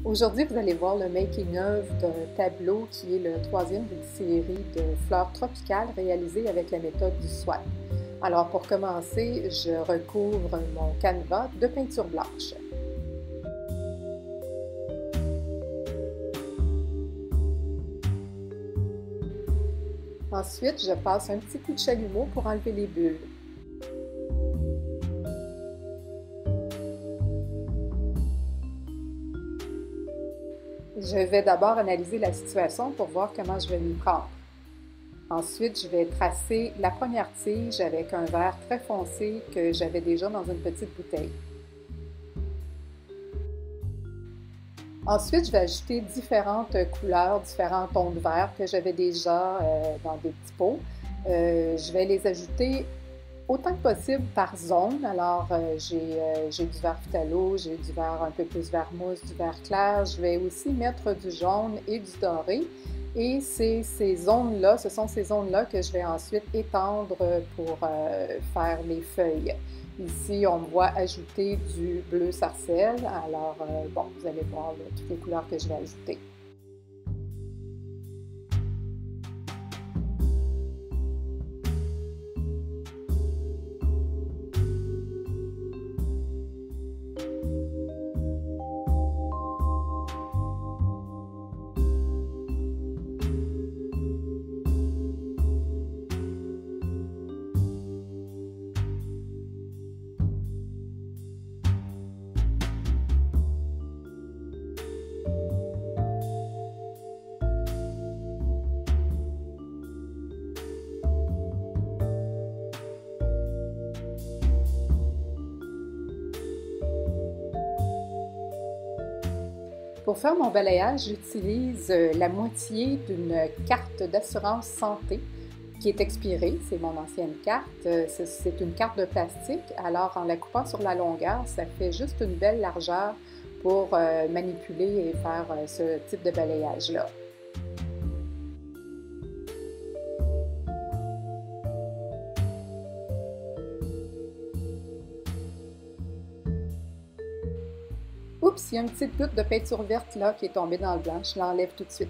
Aujourd'hui, vous allez voir le making-of d'un tableau qui est le troisième d'une série de fleurs tropicales réalisées avec la méthode du SWAT. Alors pour commencer, je recouvre mon canevas de peinture blanche. Ensuite, je passe un petit coup de chalumeau pour enlever les bulles. Je vais d'abord analyser la situation pour voir comment je vais m'y prendre. Ensuite, je vais tracer la première tige avec un vert très foncé que j'avais déjà dans une petite bouteille. Ensuite, je vais ajouter différentes couleurs, différents tons de vert que j'avais déjà dans des petits pots. Je vais les ajouter autant que possible par zone. Alors, j'ai du vert phthalo, j'ai du vert un peu plus vert mousse, du vert clair. Je vais aussi mettre du jaune et du doré. Et c'est ces zones-là, ce sont ces zones-là que je vais ensuite étendre pour faire les feuilles. Ici, on me voit ajouter du bleu sarcelle. Alors, bon, vous allez voir là, toutes les couleurs que je vais ajouter. Pour faire mon balayage, j'utilise la moitié d'une carte d'assurance santé qui est expirée. C'est mon ancienne carte. C'est une carte de plastique. Alors, en la coupant sur la longueur, ça fait juste une belle largeur pour manipuler et faire ce type de balayage-là. Oups, il y a une petite goutte de peinture verte là qui est tombée dans le blanc. Je l'enlève tout de suite.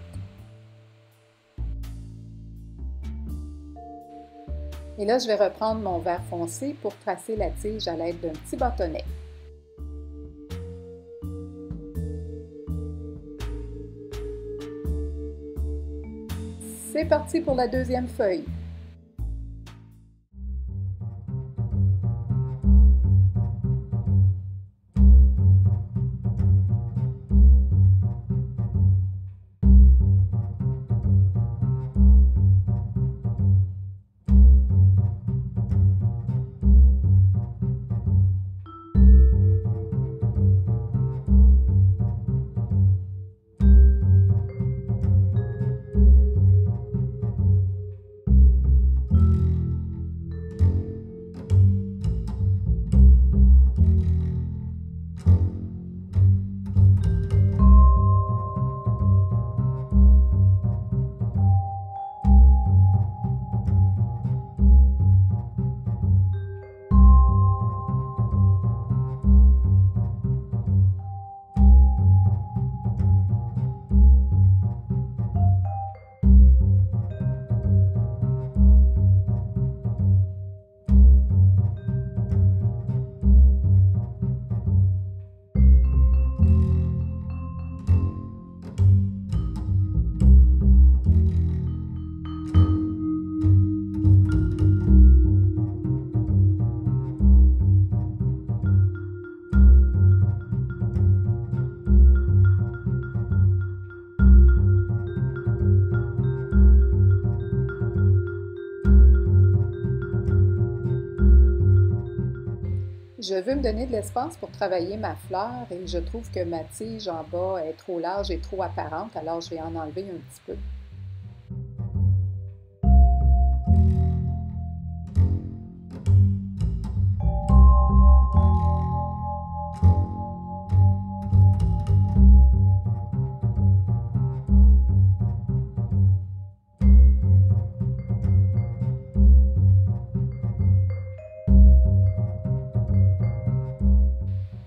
Et là, je vais reprendre mon vert foncé pour tracer la tige à l'aide d'un petit bâtonnet. C'est parti pour la deuxième feuille. Je veux me donner de l'espace pour travailler ma fleur et je trouve que ma tige en bas est trop large et trop apparente, alors je vais en enlever un petit peu.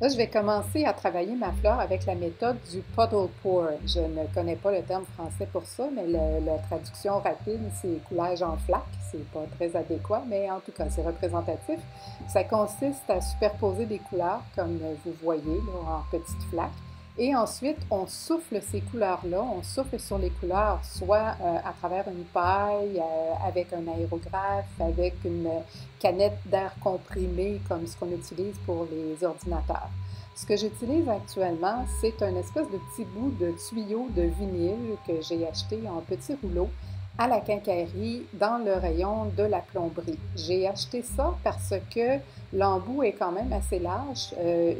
Là, Là, je vais commencer à travailler ma fleur avec la méthode du puddle pour. Je ne connais pas le terme français pour ça, mais la traduction rapide, c'est coulage en flaque. C'est pas très adéquat, mais en tout cas, c'est représentatif. Ça consiste à superposer des couleurs, comme vous voyez, là, en petites flaques. Et ensuite, on souffle ces couleurs-là, on souffle sur les couleurs, soit à travers une paille, avec un aérographe, avec une canette d'air comprimé, comme ce qu'on utilise pour les ordinateurs. Ce que j'utilise actuellement, c'est un espèce de petit bout de tuyau de vinyle que j'ai acheté en petit rouleau à la quincaillerie dans le rayon de la plomberie. J'ai acheté ça parce que l'embout est quand même assez large.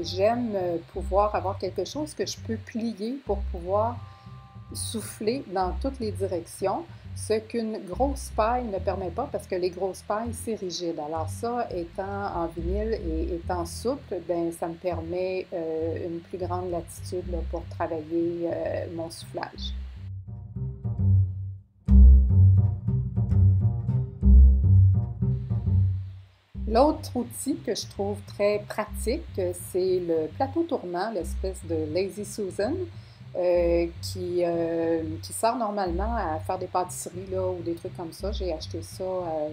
J'aime pouvoir avoir quelque chose que je peux plier pour pouvoir souffler dans toutes les directions, ce qu'une grosse paille ne permet pas parce que les grosses pailles, c'est rigide. Alors ça, étant en vinyle et étant souple, ben, ça me permet une plus grande latitude là, pour travailler mon soufflage. L'autre outil que je trouve très pratique, c'est le plateau tournant, l'espèce de Lazy Susan, qui sert normalement à faire des pâtisseries là, ou des trucs comme ça. J'ai acheté ça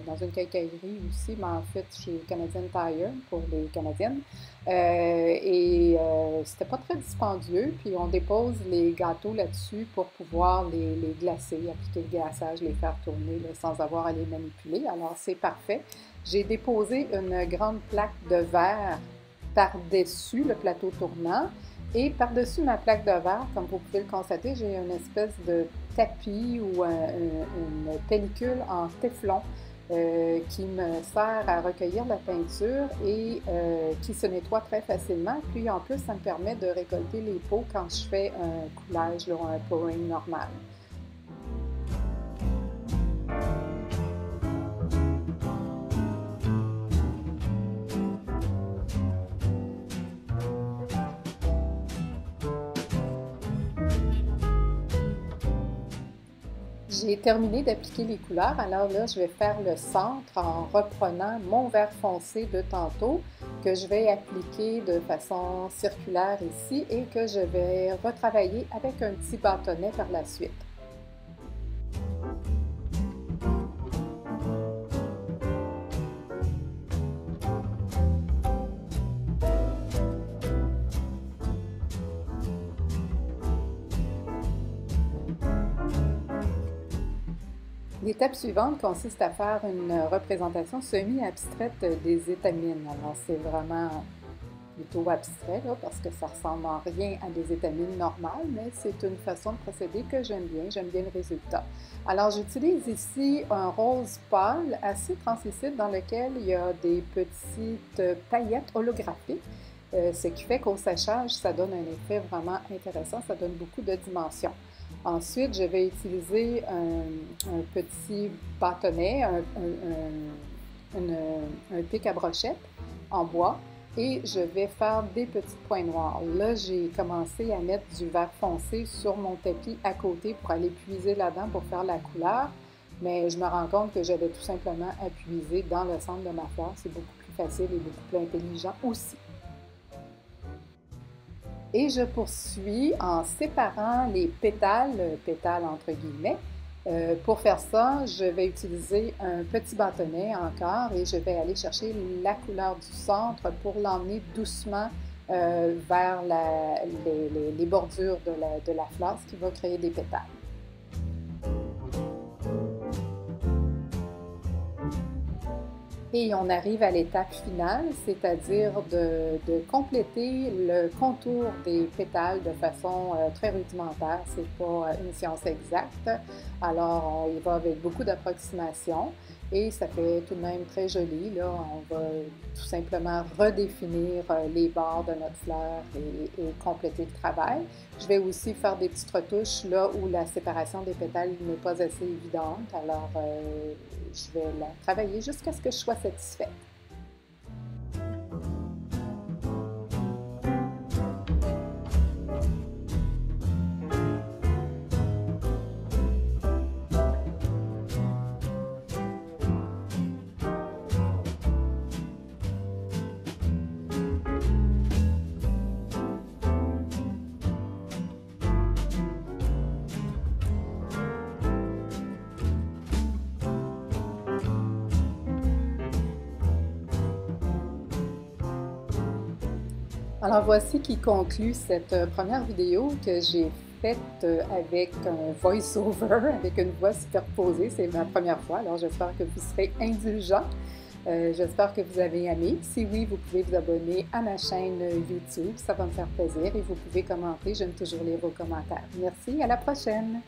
dans une quincaillerie aussi, mais en fait chez Canadian Tire pour les Canadiennes. C'était pas très dispendieux, puis on dépose les gâteaux là-dessus pour pouvoir les glacer, appliquer le glaçage, les faire tourner là, sans avoir à les manipuler. Alors c'est parfait. J'ai déposé une grande plaque de verre par-dessus le plateau tournant et par-dessus ma plaque de verre, comme vous pouvez le constater, j'ai une espèce de tapis ou une pellicule en téflon qui me sert à recueillir la peinture et qui se nettoie très facilement. Puis en plus, ça me permet de récolter les pots quand je fais un coulage, là, un pouring normal. J'ai terminé d'appliquer les couleurs, alors là, je vais faire le centre en reprenant mon vert foncé de tantôt que je vais appliquer de façon circulaire ici et que je vais retravailler avec un petit bâtonnet par la suite. L'étape suivante consiste à faire une représentation semi-abstraite des étamines. Alors, c'est vraiment plutôt abstrait là, parce que ça ressemble en rien à des étamines normales, mais c'est une façon de procéder que j'aime bien le résultat. Alors, j'utilise ici un rose pâle assez translucide dans lequel il y a des petites paillettes holographiques, ce qui fait qu'au séchage, ça donne un effet vraiment intéressant, ça donne beaucoup de dimensions. Ensuite, je vais utiliser un petit bâtonnet, un pic à brochette en bois et je vais faire des petits points noirs. Là, j'ai commencé à mettre du vert foncé sur mon tapis à côté pour aller puiser là-dedans pour faire la couleur, mais je me rends compte que j'avais tout simplement à puiser dans le centre de ma fleur. C'est beaucoup plus facile et beaucoup plus intelligent aussi. Et je poursuis en séparant les pétales, pétales entre guillemets. Pour faire ça, je vais utiliser un petit bâtonnet encore et je vais aller chercher la couleur du centre pour l'emmener doucement vers les bordures de la fleur, ce qui va créer des pétales. Et on arrive à l'étape finale, c'est-à-dire de compléter le contour des pétales de façon très rudimentaire. C'est pas une science exacte, alors on y va avec beaucoup d'approximations et ça fait tout de même très joli. Là, on va tout simplement redéfinir les bords de notre fleur et compléter le travail. Je vais aussi faire des petites retouches là où la séparation des pétales n'est pas assez évidente, alors je vais la travailler jusqu'à ce que je sois satisfaite. Alors voici qui conclut cette première vidéo que j'ai faite avec un voice-over, avec une voix superposée. C'est ma première fois, alors j'espère que vous serez indulgents. J'espère que vous avez aimé. Si oui, vous pouvez vous abonner à ma chaîne YouTube, ça va me faire plaisir et vous pouvez commenter. J'aime toujours lire vos commentaires. Merci, à la prochaine!